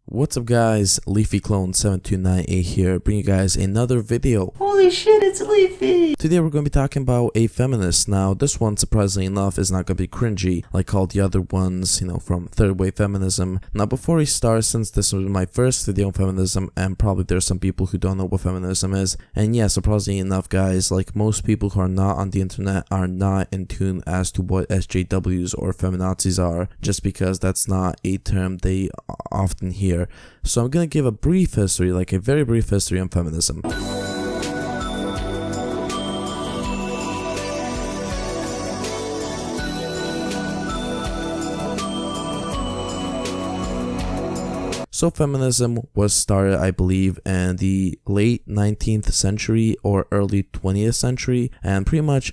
What's up guys, LeafyClone7298 here, bringing you guys another video. Holy shit, it's Leafy! Today we're going to be talking about a feminist. Now this one, surprisingly enough, is not going to be cringy like all the other ones, from third wave feminism. Now before we start, since this was my first video on feminism, and probably there's some people who don't know what feminism is, and yeah, surprisingly enough guys, like most people who are not on the internet are not in tune as to what SJWs or feminazis are, just because that's not a term they often hear. So I'm gonna give a brief history, like a very brief history on feminism. So feminism was started, I believe, in the late 19th century or early 20th century, and pretty much,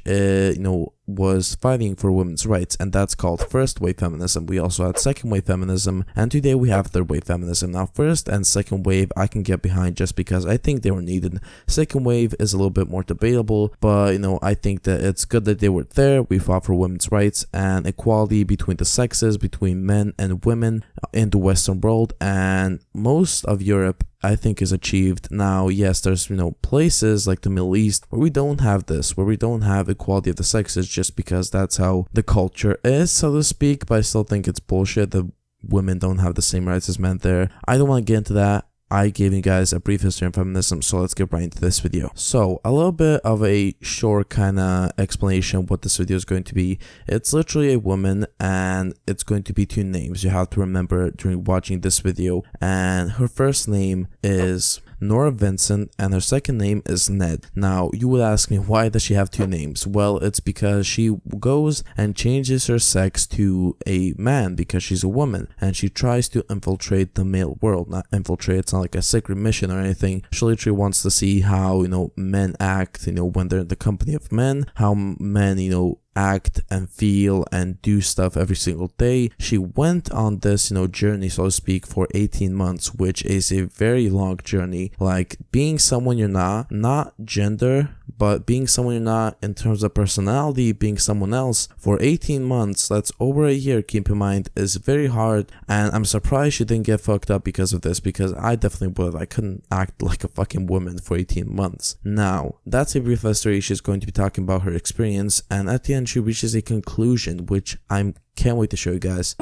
was fighting for women's rights, and that's called first wave feminism. We also had second wave feminism, and today we have third wave feminism. Now first and second wave I can get behind just because I think they were needed. Second wave is a little bit more debatable, but I think that it's good that they were there. We fought for women's rights and equality between the sexes, between men and women in the Western world, and most of Europe I think is achieved. Now yes, there's places like the Middle East where we don't have this, where we don't have equality of the sexes, just because that's how the culture is, so to speak. But I still think it's bullshit that women don't have the same rights as men there. I don't want to get into that. I gave you guys a brief history of feminism, so let's get right into this video. So a little bit of a short kind of explanation of what this video is going to be. It's literally a woman, and it's going to be two names you have to remember during watching this video, and her first name is Nora Vincent and her second name is Ned. Now you would ask me, why does she have two names? Well, it's because she goes and changes her sex to a man because she's a woman, and she tries to infiltrate the male world. Not infiltrate, it's not like a secret mission or anything. She literally wants to see how men act when they're in the company of men, how men act and feel and do stuff every single day. She went on this journey, so to speak, for 18 months, which is a very long journey. Like being someone you're not gender, but being someone you're not in terms of personality, being someone else for 18 months, that's over a year, keep in mind, is very hard. And I'm surprised she didn't get fucked up because of this, because I definitely would. I couldn't act like a fucking woman for 18 months. Now that's a brief history. She's going to be talking about her experience, and at the end she reaches a conclusion, which I can't wait to show you guys.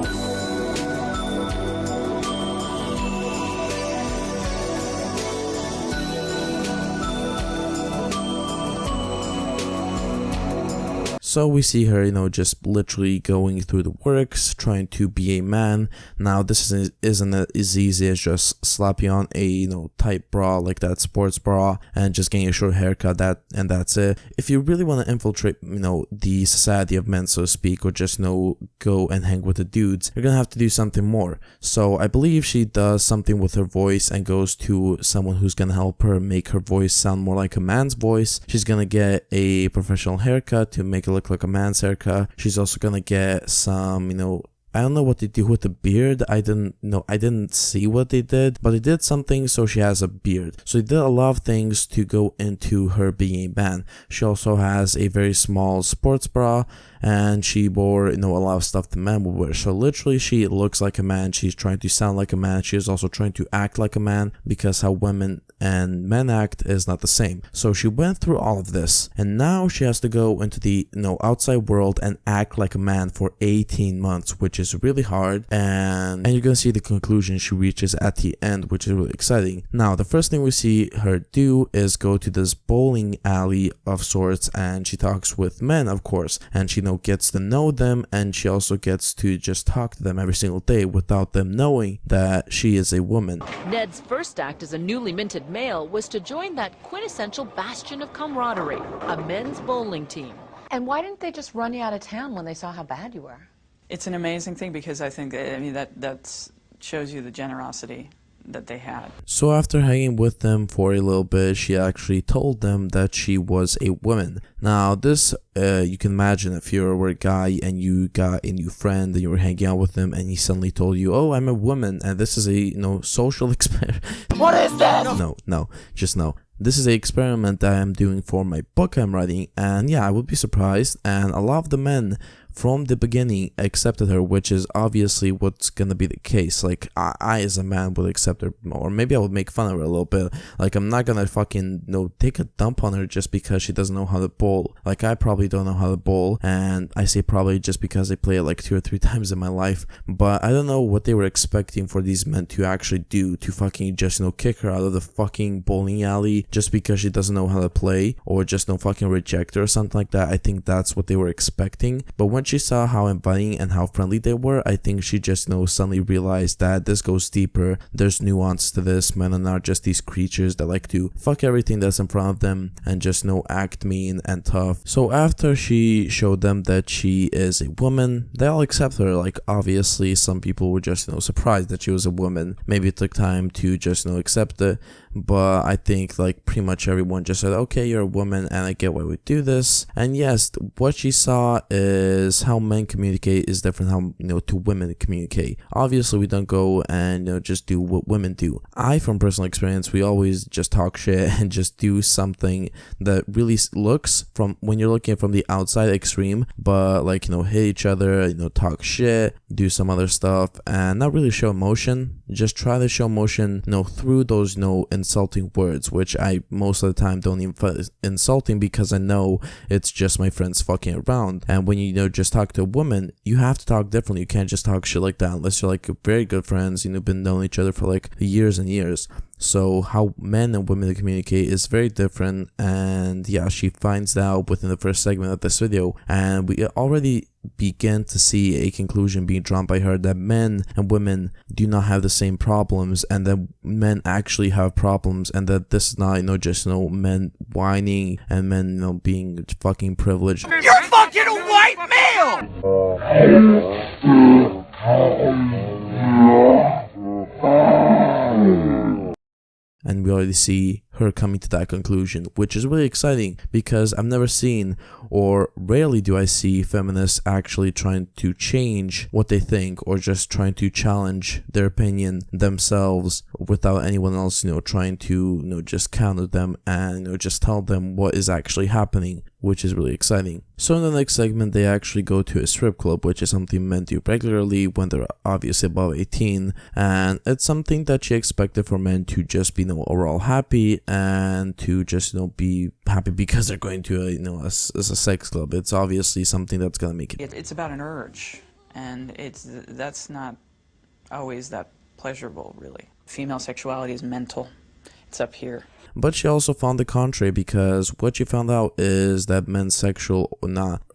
So we see her, just literally going through the works, trying to be a man. Now this isn't as easy as just slapping on a, tight bra like that sports bra and just getting a short haircut, that's it. If you really want to infiltrate, the society of men, so to speak, or just, go and hang with the dudes, you're gonna have to do something more. So I believe she does something with her voice and goes to someone who's gonna help her make her voice sound more like a man's voice. She's gonna get a professional haircut to make it look like a man's haircut. She's also gonna get some, I don't know what they do with the beard. I didn't see what they did, but they did something so she has a beard. So they did a lot of things to go into her being a man. She also has a very small sports bra, and she wore, a lot of stuff the man would wear. So literally she looks like a man. She's trying to sound like a man. She is also trying to act like a man, because how women and men act is not the same. So she went through all of this, and now she has to go into the outside world and act like a man for 18 months, which is really hard, and you're gonna see the conclusion she reaches at the end, which is really exciting. Now the first thing we see her do is go to this bowling alley of sorts, and she talks with men, of course, and she gets to know them, and she also gets to just talk to them every single day without them knowing that she is a woman. Ned's first act as a newly minted male was to join that quintessential bastion of camaraderie, a men's bowling team. And why didn't they just run you out of town when they saw how bad you were? It's an amazing thing, because I think that shows you the generosity that they had. So after hanging with them for a little bit, she actually told them that she was a woman. Now this, you can imagine if you were a guy and you got a new friend and you were hanging out with him, and he suddenly told you, oh, I'm a woman, and this is a social experiment. What is that? No. This is an experiment that I'm doing for my book I'm writing, and yeah, I would be surprised, and a lot of the men from the beginning accepted her, which is obviously what's gonna be the case. Like, I as a man would accept her, or maybe I would make fun of her a little bit. Like, I'm not gonna fucking, take a dump on her just because she doesn't know how to bowl. Like, I probably don't know how to bowl, and I say probably just because I play it like 2 or 3 times in my life. But I don't know what they were expecting for these men to actually do, to fucking just, kick her out of the fucking bowling alley just because she doesn't know how to play, or just fucking reject her or something like that. I think that's what they were expecting. But when she saw how inviting and how friendly they were, I think she just, suddenly realized that this goes deeper. There's nuance to this. Men are not just these creatures that like to fuck everything that's in front of them and just, act mean and tough. So after she showed them that she is a woman, they all accept her. Like, obviously, some people were just, surprised that she was a woman. Maybe it took time to just, accept it. But I think, like, pretty much everyone just said, okay, you're a woman and I get why we do this. And yes, what she saw is how men communicate is different how, to women communicate. Obviously, we don't go and, just do what women do. From personal experience, we always just talk shit and just do something that really looks, from when you're looking from the outside, extreme, but like, hit each other, talk shit, do some other stuff, and not really show emotion. Just try to show emotion, through those, insulting words, which I most of the time don't even find insulting because I know it's just my friends fucking around. And when you just talk to a woman, you have to talk differently. You can't just talk shit like that unless you're like very good friends, been knowing each other for like years and years. So how men and women communicate is very different, and yeah, she finds out within the first segment of this video, and we already begin to see a conclusion being drawn by her that men and women do not have the same problems, and that men actually have problems, and that this is not just men whining and men being fucking privileged. You're fucking a white male! And we already see her coming to that conclusion, which is really exciting because I've never seen, or rarely do I see, feminists actually trying to change what they think or just trying to challenge their opinion themselves without anyone else, trying to, just counter them and, just tell them what is actually happening, which is really exciting. So in the next segment, they actually go to a strip club, which is something men do regularly when they're obviously above 18, and it's something that she expected for men to just be, overall happy and to just, be happy because they're going to a sex club. It's obviously something that's gonna make it. It's about an urge, and that's not always that pleasurable, really. Female sexuality is mental. It's up here. But she also found the contrary, because what she found out is that men's sexual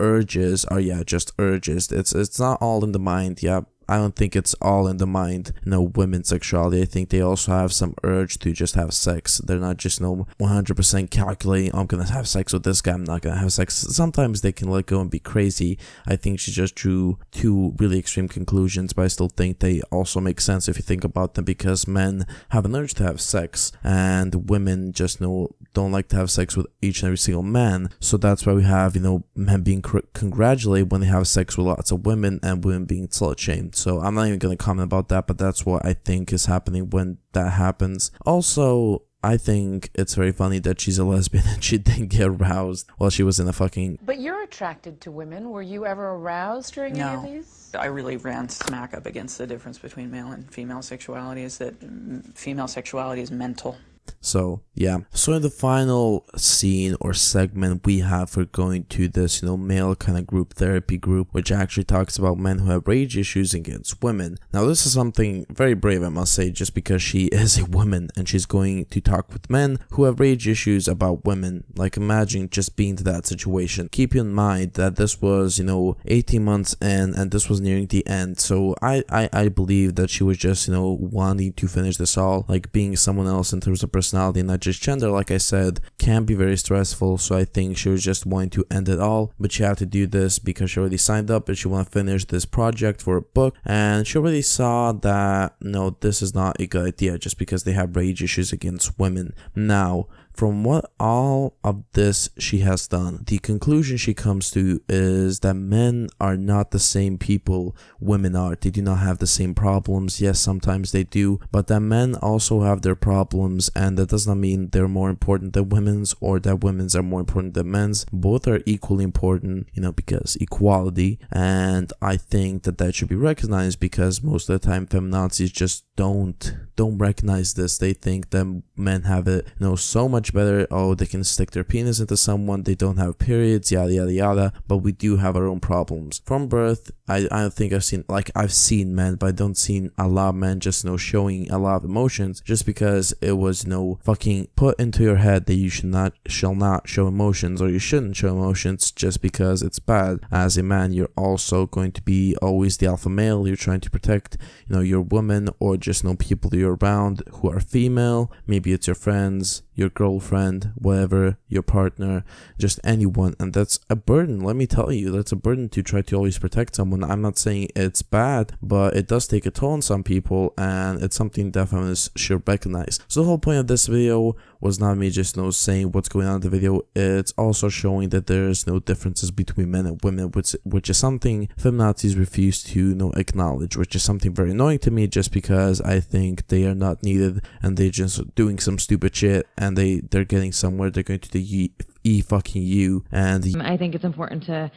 urges are just urges. It's not all in the mind. I don't think it's all in the mind, women's sexuality. I think they also have some urge to just have sex. They're not just 100% calculating, I'm gonna have sex with this guy, I'm not gonna have sex. Sometimes they can let go and be crazy. I think she just drew two really extreme conclusions, but I still think they also make sense if you think about them, because men have an urge to have sex and women just don't like to have sex with each and every single man. So that's why we have men being congratulated when they have sex with lots of women, and women being slut shamed. So I'm not even going to comment about that, but that's what I think is happening when that happens. Also, I think it's very funny that she's a lesbian and she didn't get aroused while she was in a fucking... But you're attracted to women. Were you ever aroused during any of these? I really ran smack up against the difference between male and female sexuality, is that female sexuality is mental. So yeah, so in the final scene or segment, we have her going to this male kind of group therapy group, which actually talks about men who have rage issues against women. Now this is something very brave, I must say, just because she is a woman and she's going to talk with men who have rage issues about women. Like, imagine just being to that situation. Keep in mind that this was 18 months in, and this was nearing the end. So I believe that she was just wanting to finish this all. Like, being someone else in terms of personality and not just gender, like I said, can be very stressful. So I think she was just wanting to end it all, but she had to do this because she already signed up and she want to finish this project for a book, and she already saw that no, this is not a good idea just because they have rage issues against women. Now, from what all of this she has done, the conclusion she comes to is that men are not the same people women are. They do not have the same problems. Yes, sometimes they do, but that men also have their problems, and that does not mean they're more important than women's or that women's are more important than men's. Both are equally important, because equality, and I think that should be recognized, because most of the time feminazis just don't recognize this. They think that men have it so much better. Oh, they can stick their penis into someone, they don't have periods, yada yada yada. But we do have our own problems from birth. I don't think I've seen men, but I don't seen a lot of men just showing a lot of emotions, just because it was fucking put into your head that you shall not show emotions, or you shouldn't show emotions just because it's bad. As a man, you're also going to be always the alpha male. You're trying to protect your woman, or just people you're around who are female. Maybe it's your friends, your girlfriend, whatever, your partner, just anyone. And that's a burden. Let me tell you, that's a burden to try to always protect someone. I'm not saying it's bad, but it does take a toll on some people, and it's something that feminists should recognize. So the whole point of this video was not me just saying what's going on in the video. It's also showing that there's no differences between men and women, which is something feminazis refuse to acknowledge, which is something very annoying to me, just because I think they are not needed, and they're just doing some stupid shit, and they're getting somewhere. They're going to the fucking you. And I think it's important to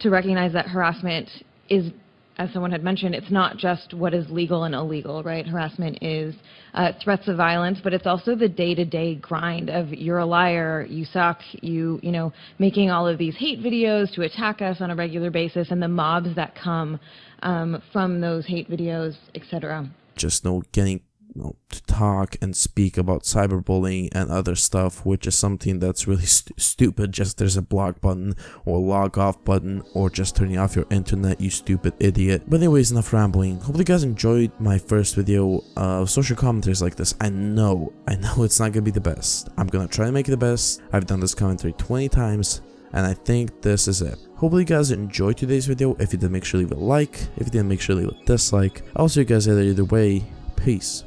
recognize that harassment is, as someone had mentioned, it's not just what is legal and illegal, right? Harassment is threats of violence, but it's also the day-to-day grind of you're a liar, you suck, you making all of these hate videos to attack us on a regular basis, and the mobs that come from those hate videos, etc. Just getting to talk and speak about cyberbullying and other stuff, which is something that's really stupid. Just there's a block button or log off button, or just turning off your internet, you stupid idiot. But anyways, enough rambling. Hope you guys enjoyed my first video of social commentaries like this. I know it's not gonna be the best. I'm gonna try to make it the best. I've done this commentary 20 times, and I think this is it. Hopefully you guys enjoyed today's video. If you did, make sure to leave a like. If you didn't, make sure to leave a dislike. I'll see you guys later. Either way, peace.